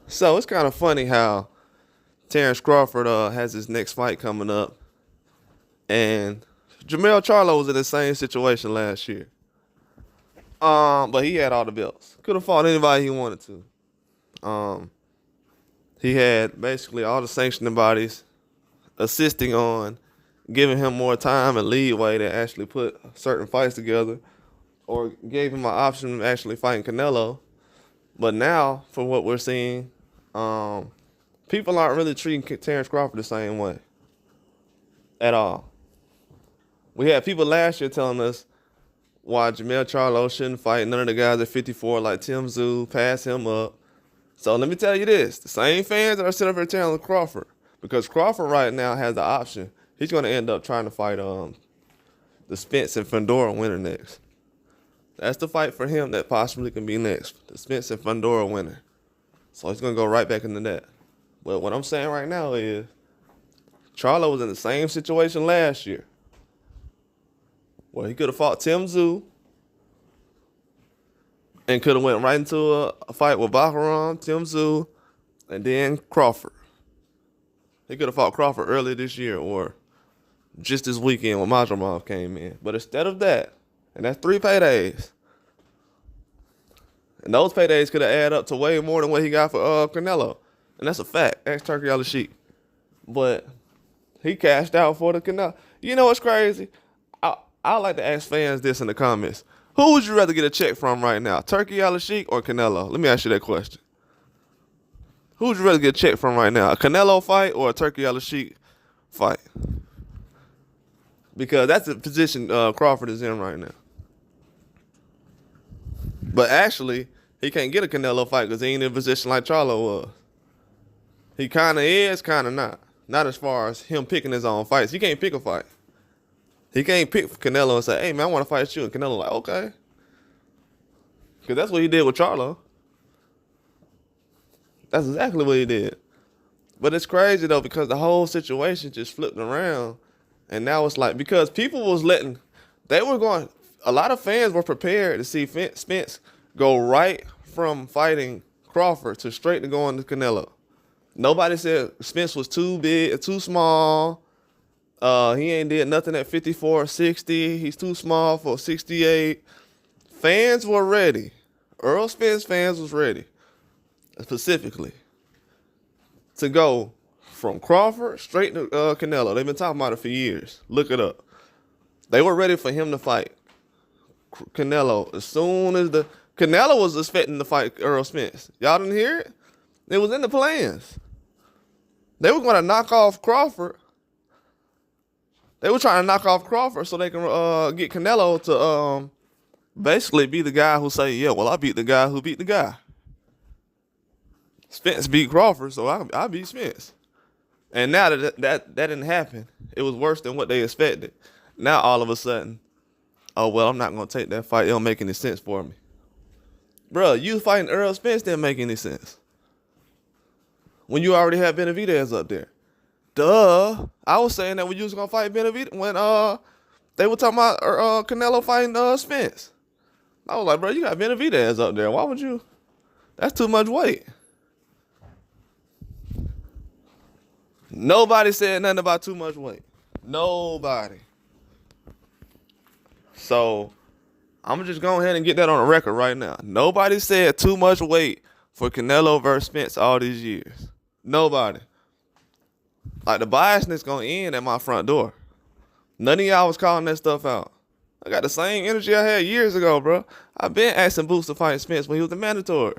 So it's kind of funny how Terence Crawford has his next fight coming up, and Jamel Charlo was in the same situation last year. But he had all the belts. Could have fought anybody he wanted to. He had basically all the sanctioning bodies assisting on giving him more time and leeway to actually put certain fights together, or gave him an option of actually fighting Canelo. But now, for what we're seeing, people aren't really treating Terence Crawford the same way at all. We had people last year telling us why Jamel Charlo shouldn't fight none of the guys at 54 like Tim Tszyu, pass him up. So let me tell you this, the same fans that are sitting up here telling Crawford, because Crawford right now has the option, he's going to end up trying to fight the Spence and Fundora winner next. That's the fight for him that possibly can be next, the Spence and Fundora winner. So he's going to go right back into that. But what I'm saying right now is Charlo was in the same situation last year, where he could have fought Tim Tszyu and could have went right into a fight with Baccarat, Tim Tszyu, and then Crawford. He could have fought Crawford earlier this year or just this weekend when Majramov came in. But instead of that, and that's 3 paydays, and those paydays could have added up to way more than what he got for Canelo. And that's a fact. Ask Turkey Al-Sheikh. But he cashed out for the Canelo. You know what's crazy? I like to ask fans this in the comments. Who would you rather get a check from right now, Turkey Al-Sheikh or Canelo? Let me ask you that question. Who would you rather get a check from right now, a Canelo fight or a Turkey Al-Sheikh fight? Because that's the position Crawford is in right now. But actually, he can't get a Canelo fight because he ain't in a position like Charlo was. He kind of is, kind of not. Not as far as him picking his own fights. He can't pick a fight. He can't pick Canelo and say, hey, man, I want to fight you. And Canelo like, okay. Because that's what he did with Charlo. That's exactly what he did. But it's crazy, though, because the whole situation just flipped around. And now it's like, because people was a lot of fans were prepared to see Spence go right from fighting Crawford to straight to going to Canelo. Nobody said Spence was too big, too small. He ain't did nothing at 54 or 60. He's too small for 68. Fans were ready. Errol Spence fans was ready, specifically, to go from Crawford straight to Canelo. They've been talking about it for years. Look it up. They were ready for him to fight Canelo as soon as Canelo was expecting to fight Errol Spence. Y'all didn't hear it? It was in the plans. They were going to knock off Crawford. They were trying to knock off Crawford so they can get Canelo to basically be the guy who say, yeah, well, I beat the guy who beat the guy. Spence beat Crawford, so I beat Spence. And now that didn't happen, it was worse than what they expected. Now all of a sudden, oh, well, I'm not going to take that fight. It don't make any sense for me. Bro, you fighting Errol Spence didn't make any sense when you already had Benavidez up there. Duh. I was saying that when you was going to fight Benavidez, when they were talking about Canelo fighting Spence. I was like, bro, you got Benavidez up there. Why would you? That's too much weight. Nobody said nothing about too much weight. Nobody. So I'm just going ahead and get that on the record right now. Nobody said too much weight for Canelo versus Spence all these years. Nobody. Like, the biasness going to end at my front door. None of y'all was calling that stuff out. I got the same energy I had years ago, bro. I've been asking Boots to fight Spence when he was the mandatory.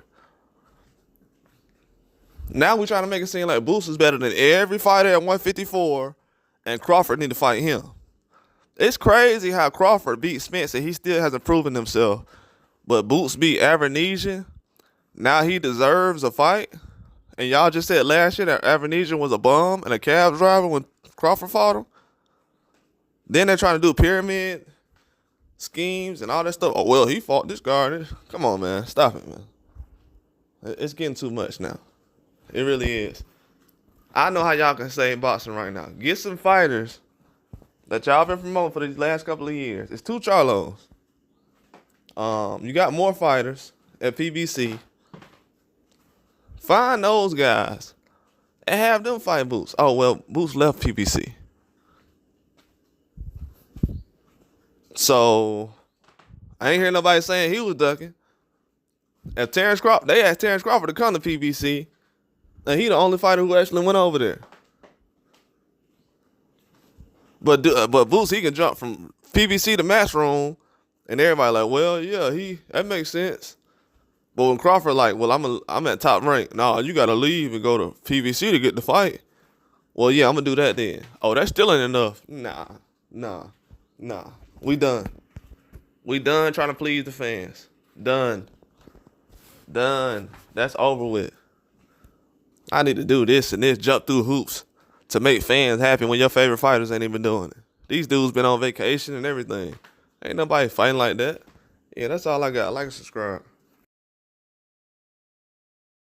Now we trying to make it seem like Boots is better than every fighter at 154, and Crawford need to fight him. It's crazy how Crawford beat Spence and he still hasn't proven himself. But Boots beat Avernesian. Now he deserves a fight. And y'all just said last year that Avernesian was a bum and a cab driver when Crawford fought him. Then they're trying to do pyramid schemes and all that stuff. Oh, well, he fought this guy. Come on, man. Stop it, man. It's getting too much now. It really is. I know how y'all can say boxing right now. Get some fighters that y'all been promoting for these last couple of years. It's 2 Charlos. You got more fighters at PBC. Find those guys and have them fight Boots. Oh, well, Boots left PBC. So, I ain't hear nobody saying he was ducking. If they asked Terence Crawford to come to PBC, and he the only fighter who actually went over there. But Boots, he can jump from PBC to Matchroom, and everybody like, well, yeah, that makes sense. But when Crawford like, well, I'm at top rank. Nah, you gotta leave and go to PBC to get the fight. Well, yeah, I'm gonna do that then. Oh, that still ain't enough. Nah. We done. We done trying to please the fans. Done. That's over with. I need to do this and this, jump through hoops to make fans happy when your favorite fighters ain't even doing it. These dudes been on vacation and everything. Ain't nobody fighting like that. Yeah, that's all I got. Like and subscribe.